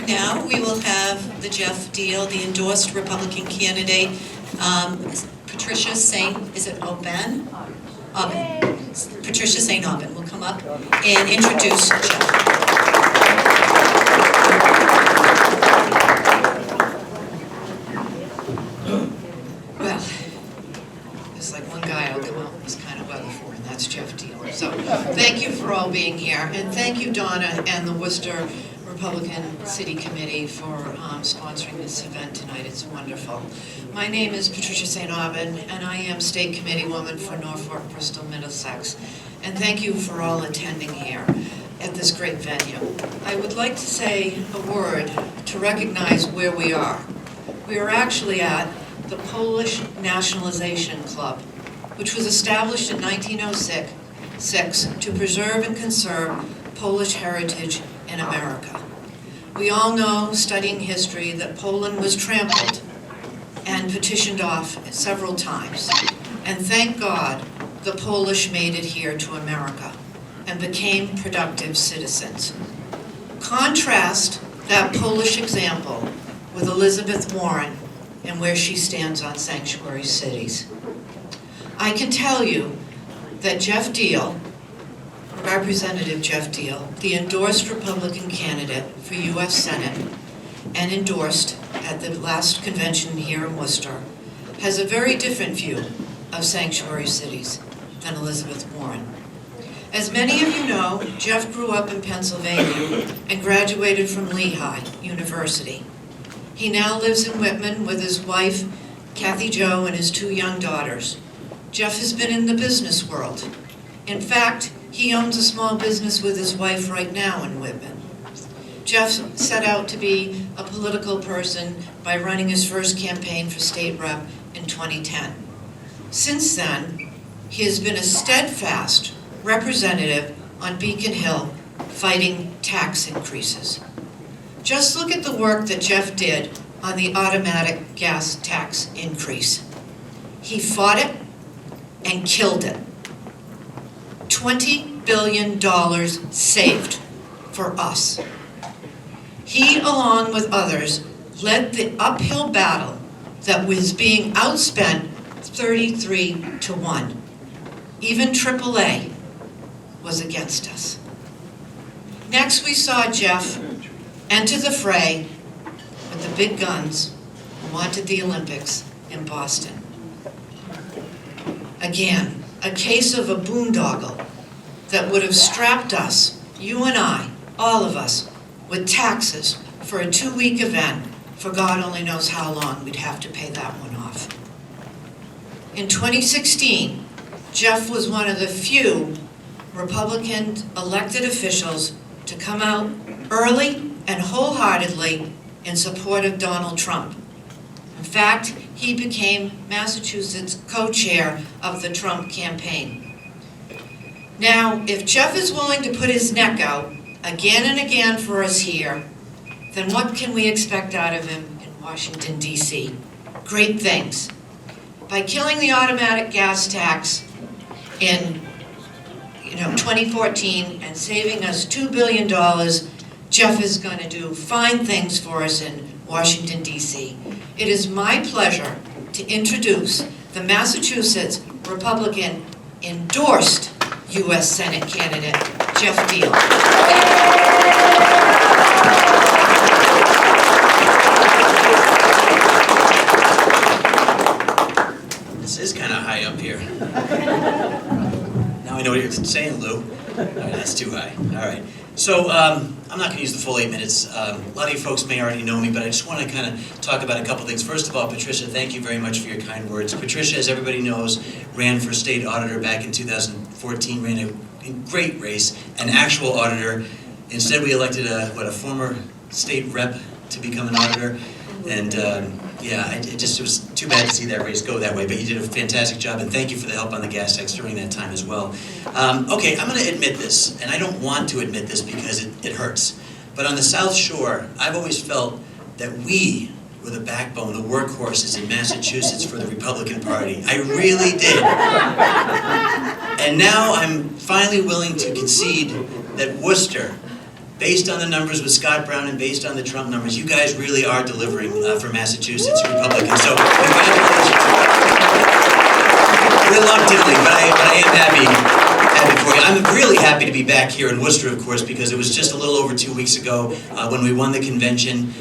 Now we will have the Geoff Diehl, the endorsed Republican candidate, Patricia St. Is it Aubin? Aubin. Patricia St. Aubin will come up and introduce Geoff. Well, there's like one guy I'll come out in this kind of weather for, and that's Geoff Diehl. So thank you for all being here, and thank you, Donna, and the Worcester Republican City Committee for sponsoring this event tonight. It's wonderful. My name is Patricia St. Aubin, and I am State Committee Woman for Norfolk, Bristol, Middlesex. And thank you for all attending here at this great venue. I would like to say a word to recognize where we are. We are actually at the Polish Nationalization Club, which was established in 1906 to preserve and conserve Polish heritage in America. We all know, studying history, that Poland was trampled and petitioned off several times. And thank God the Polish made it here to America and became productive citizens. Contrast that Polish example with Elizabeth Warren and where she stands on sanctuary cities. I can tell you that Geoff Diehl, Representative Geoff Diehl, the endorsed Republican candidate for U.S. Senate and endorsed at the last convention here in Worcester, has a very different view of sanctuary cities than Elizabeth Warren. As many of you know, Geoff grew up in Pennsylvania and graduated from Lehigh University. He now lives in Whitman with his wife, Kathy Jo, and his 2 young daughters. Geoff has been in the business world. In fact, he owns a small business with his wife right now in Whitman. Geoff set out to be a political person by running his first campaign for state rep in 2010. Since then, he has been a steadfast representative on Beacon Hill fighting tax increases. Just look at the work that Geoff did on the automatic gas tax increase. He fought it and killed it. $20 billion saved for us. He, along with others, led the uphill battle that was being outspent 33-1. Even AAA was against us. Next, we saw Geoff enter the fray with the big guns who wanted the Olympics in Boston. Again, a case of a boondoggle that would have strapped us, you and I, all of us, with taxes for a 2-week event for God only knows how long we'd have to pay that one off. In 2016, Geoff was one of the few Republican elected officials to come out early and wholeheartedly in support of Donald Trump. In fact, he became Massachusetts co-chair of the Trump campaign. Now, if Geoff is willing to put his neck out again and again for us here, then what can we expect out of him in Washington, D.C.? Great things. By killing the automatic gas tax in 2014 and saving us $2 billion, Geoff is going to do fine things for us in Washington, D.C. It is my pleasure to introduce the Massachusetts Republican endorsed U.S. Senate candidate, Geoff Diehl. This is kind of high up here. Now I know what you're saying, Lou. All right, that's too high. All right. So I'm not going to use the full 8 minutes. A lot of you folks may already know me, but I just want to kind of talk about a couple things. First of all, Patricia, thank you very much for your kind words. Patricia, as everybody knows, ran for state auditor back in 2014, ran a great race, an actual auditor. Instead, we elected a former state rep to become an auditor. And yeah, it was too bad to see that race go that way, but you did a fantastic job, and thank you for the help on the gas tax during that time as well. Okay, I'm going to admit this, and I don't want to admit this because it hurts, but on the South Shore, I've always felt that we were the backbone, the workhorses in Massachusetts for the Republican Party. I really did. And now I'm finally willing to concede that Worcester based on the numbers with Scott Brown and based on the Trump numbers, you guys really are delivering for Massachusetts Republicans. So congratulations. Reluctantly, but I am happy for you. I'm really happy to be back here in Worcester, of course, because it was just a little over 2 weeks ago when we won the convention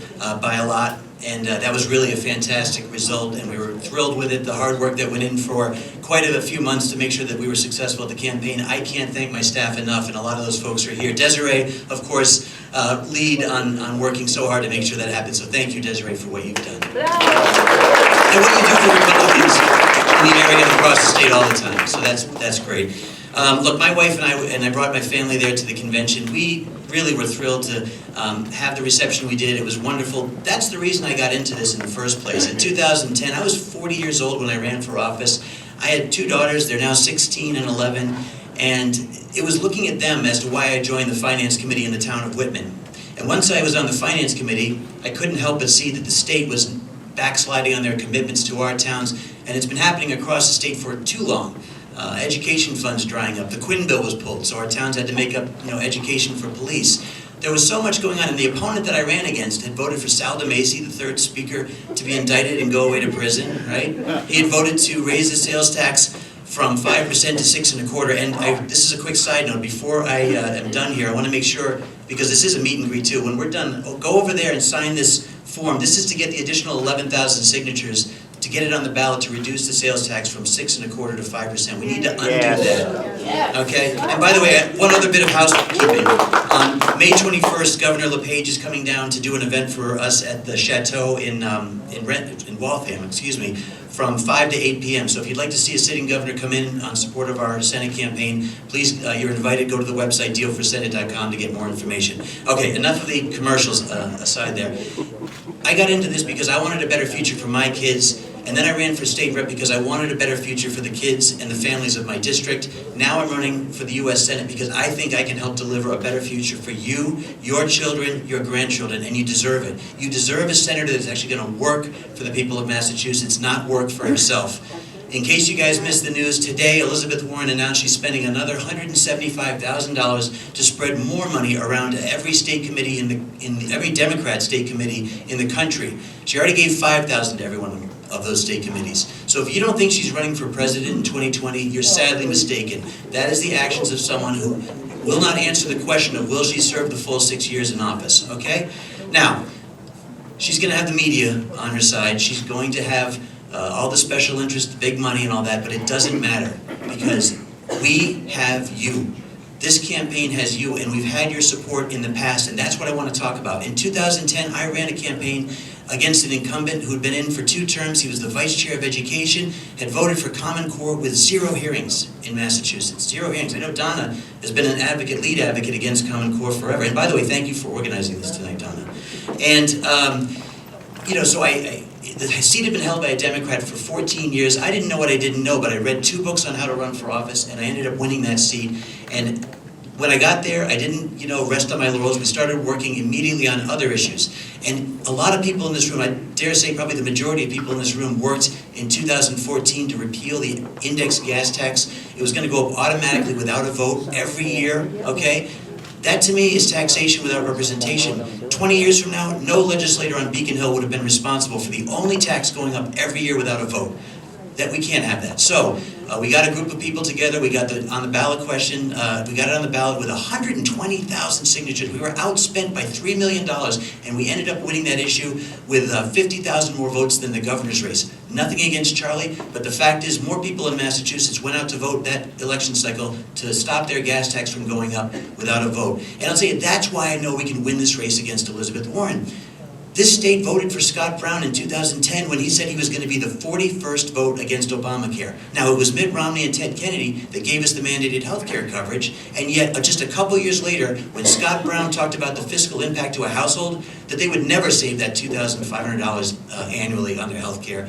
by a lot. And that was really a fantastic result, and we were thrilled with it. The hard work that went in for quite a few months to make sure that we were successful at the campaign. I can't thank my staff enough, and a lot of those folks are here. Desiree, of course, lead on working so hard to make sure that happens. So thank you, Desiree, for what you've done. And what you do for Republicans in the area and across the state all the time. So that's great. Look, my wife and I brought my family there to the convention. We really were thrilled to have the reception we did. It was wonderful. That's the reason I got into this in the first place. In 2010, I was 40 years old when I ran for office. I had 2 daughters. They're now 16 and 11. And it was looking at them as to why I joined the Finance Committee in the town of Whitman. And once I was on the Finance Committee, I couldn't help but see that the state was backsliding on their commitments to our towns. And it's been happening across the state for too long. Education funds drying up. The Quinn bill was pulled, so our towns had to make up, education for police. There was so much going on, and the opponent that I ran against had voted for Sal DeMacy, the 3rd speaker, to be indicted and go away to prison, right? He had voted to raise the sales tax from 5% to 6.25%. And this is a quick side note. Before I am done here, I want to make sure, because this is a meet and greet too, when we're done, go over there and sign this form. This is to get the additional 11,000 signatures to get it on the ballot to reduce the sales tax from 6.25% to 5%. We need to undo that. Okay? And by the way, one other bit of housekeeping. On May 21st, Governor LePage is coming down to do an event for us at the Chateau in Waltham, from 5 to 8 p.m. So if you'd like to see a sitting governor come in on support of our Senate campaign, please, you're invited. Go to the website, diehlforsenate.com, to get more information. Okay, enough of the commercials aside there. I got into this because I wanted a better future for my kids, and then I ran for state rep because I wanted a better future for the kids and the families of my district. Now I'm running for the U.S. Senate because I think I can help deliver a better future for you, your children, your grandchildren, and you deserve it. You deserve a senator that's actually going to work for the people of Massachusetts, not work for himself. In case you guys missed the news, today Elizabeth Warren announced she's spending another $175,000 to spread more money around to every state committee every Democrat state committee in the country. She already gave $5,000 to every one of those state committees. So if you don't think she's running for president in 2020, you're sadly mistaken. That is the actions of someone who will not answer the question of will she serve the full 6 years in office, okay? Now, she's going to have the media on her side. She's going to have all the special interests, the big money and all that, but it doesn't matter because we have you. This campaign has you, and we've had your support in the past, and that's what I want to talk about. In 2010, I ran a campaign against an incumbent who had been in for 2 terms. He was the vice chair of education, had voted for Common Core with 0 hearings in Massachusetts. 0 hearings. I know Donna has been an advocate, lead advocate against Common Core forever. And by the way, thank you for organizing this tonight, Donna. And, so the seat had been held by a Democrat for 14 years. I didn't know what I didn't know, but I read 2 books on how to run for office, and I ended up winning that seat. And when I got there, I didn't, rest on my laurels. We started working immediately on other issues. And a lot of people in this room, I dare say probably the majority of people in this room, worked in 2014 to repeal the index gas tax. It was going to go up automatically without a vote every year, okay? That to me is taxation without representation. 20 years from now, no legislator on Beacon Hill would have been responsible for the only tax going up every year without a vote. That we can't have that. So we got a group of people together. We got on the ballot question. We got it on the ballot with 120,000 signatures. We were outspent by $3 million, and we ended up winning that issue with 50,000 more votes than the governor's race. Nothing against Charlie, but the fact is more people in Massachusetts went out to vote that election cycle to stop their gas tax from going up without a vote. And I'll tell you, that's why I know we can win this race against Elizabeth Warren. This state voted for Scott Brown in 2010 when he said he was going to be the 41st vote against Obamacare. Now, it was Mitt Romney and Ted Kennedy that gave us the mandated health care coverage, and yet just a couple years later, when Scott Brown talked about the fiscal impact to a household, that they would never save that $2,500 annually on their health care.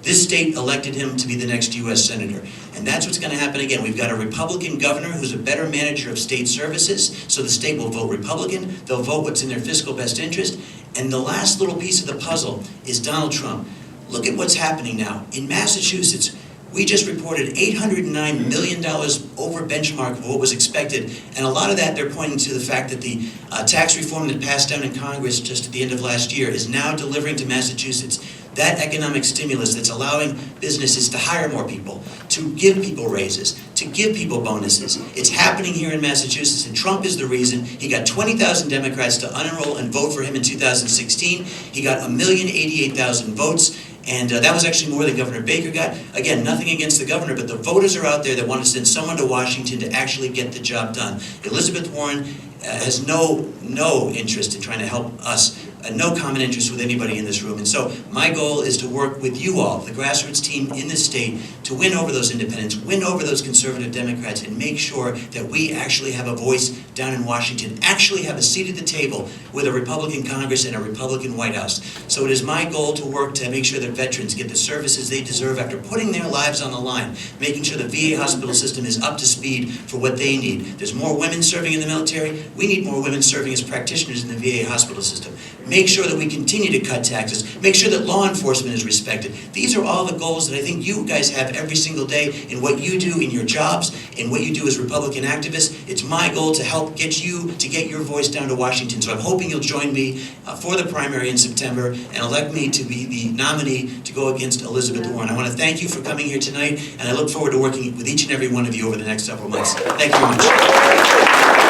This state elected him to be the next U.S. Senator. And that's what's going to happen again. We've got a Republican governor who's a better manager of state services, so the state will vote Republican. They'll vote what's in their fiscal best interest. And the last little piece of the puzzle is Donald Trump. Look at what's happening now. In Massachusetts, We just reported $809 million over benchmark of what was expected, and a lot of that they're pointing to the fact that the tax reform that passed down in Congress just at the end of last year is now delivering to Massachusetts that economic stimulus that's allowing businesses to hire more people, to give people raises, to give people bonuses. It's happening here in Massachusetts, and Trump is the reason. He got 20,000 Democrats to unenroll and vote for him in 2016. He got 1,088,000 votes, and that was actually more than Governor Baker got. Again, nothing against the governor, but the voters are out there that want to send someone to Washington to actually get the job done. Elizabeth Warren has no interest in trying to help us, no common interest with anybody in this room. And so my goal is to work with you all, the grassroots team in this state, to win over those independents, win over those conservative Democrats, and make sure that we actually have a voice down in Washington, actually have a seat at the table with a Republican Congress and a Republican White House. So it is my goal to work to make sure that veterans get the services they deserve after putting their lives on the line, making sure the VA hospital system is up to speed for what they need. There's more women serving in the military. We need more women serving as practitioners in the VA hospital system. Make sure that we continue to cut taxes. Make sure that law enforcement is respected. These are all the goals that I think you guys have every single day in what you do in your jobs, in what you do as Republican activists. It's my goal to help get you to get your voice down to Washington. So I'm hoping you'll join me for the primary in September and elect me to be the nominee to go against Elizabeth Warren. I want to thank you for coming here tonight, and I look forward to working with each and every one of you over the next several months. Thank you very much.